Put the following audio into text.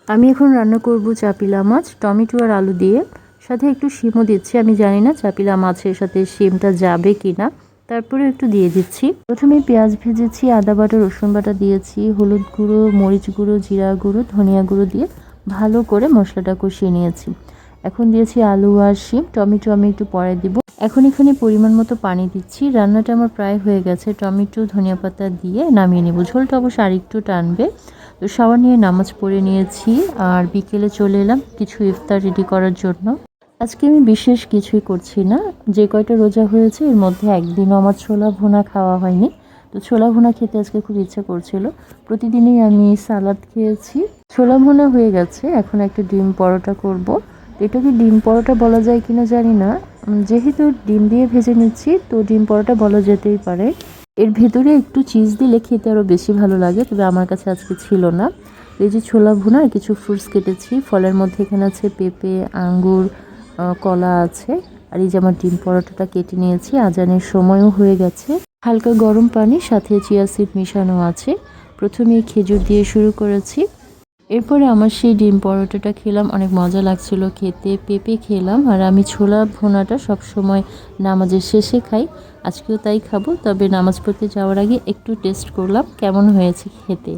আমি এখন রান্না করব চাপিলা মাছ টমেটো আর আলু দিয়ে, সাথে একটু শিমও দিচ্ছি। আমি জানি না চাপিলা মাছের সাথে শিমটা যাবে কিনা, তারপরে একটু দিয়ে দিচ্ছি। প্রথমে পেঁয়াজ ভেজেছি, আদা বাটা রসুন বাটা দিয়েছি, হলুদ গুঁড়ো, মরিচ গুঁড়ো, জিরা গুঁড়ো, ধনিয়া গুঁড়ো দিয়ে ভালো করে মশলাটা কষিয়ে নিয়েছি। এখন দিয়েছি আলু আর শিম, টমেটো আমি একটু পরে দিব। এখন এখানে পরিমাণ মতো পানি দিচ্ছি। রান্নাটা আমার প্রায় হয়ে গেছে। টমেটো ধনিয়া পাতা দিয়ে নামিয়ে নেব। ঝোলটা অবশ্য আরেকটু টানবে। তো শাওয়ার নিয়ে নামাজ পড়ে নিয়েছি আর বিকেলে চলে এলাম কিছু ইফতার রেডি করার জন্য। আজকে আমি বিশেষ কিছুই করছি না। যে কয়টা রোজা হয়েছে এর মধ্যে একদিনও আমার ছোলা ভুনা খাওয়া হয়নি। তো ছোলা ভুনা খেতে আজকে খুব ইচ্ছা করছিল। প্রতিদিনই আমি সালাদ খেয়েছি। ছোলা ভুনা হয়ে গেছে, এখন একটা ডিম পরোটা করব। এটাকে ডিম পরোটা বলা যায় কিনা জানি না। যেহেতু ডিম দিয়ে ভেজে নিচ্ছি তো ডিম পরোটা বলা যেতেই পারে। এর ভেতরে একটু চিজ দিলে খেতে আরও বেশি ভালো লাগে, তবে আমার কাছে আজকে ছিল না। এই যে ছোলা ভুনা আর কিছু ফ্রুটস কেটেছি। ফলের মধ্যে এখানে আছে পেঁপে, আঙ্গুর, কলা আছে। আর এই যে আমার ডিম পরোটাটা কেটে নিয়েছি। আজানের সময়ও হয়ে গেছে। হালকা গরম পানি সাথে চিয়া সিড মেশানো আছে। প্রথমে খেজুর দিয়ে শুরু করেছি। এরপরে আমার সেই ডিম পরোটাটা খেলাম, অনেক মজা লাগছিল খেতে। পেঁপে খেলাম। আর আমি ছোলা ভুনাটা সবসময় নামাজের শেষে খাই, আজকেও তাই খাবো। তবে নামাজ পড়তে যাওয়ার আগে একটু টেস্ট করলাম কেমন হয়েছে খেতে।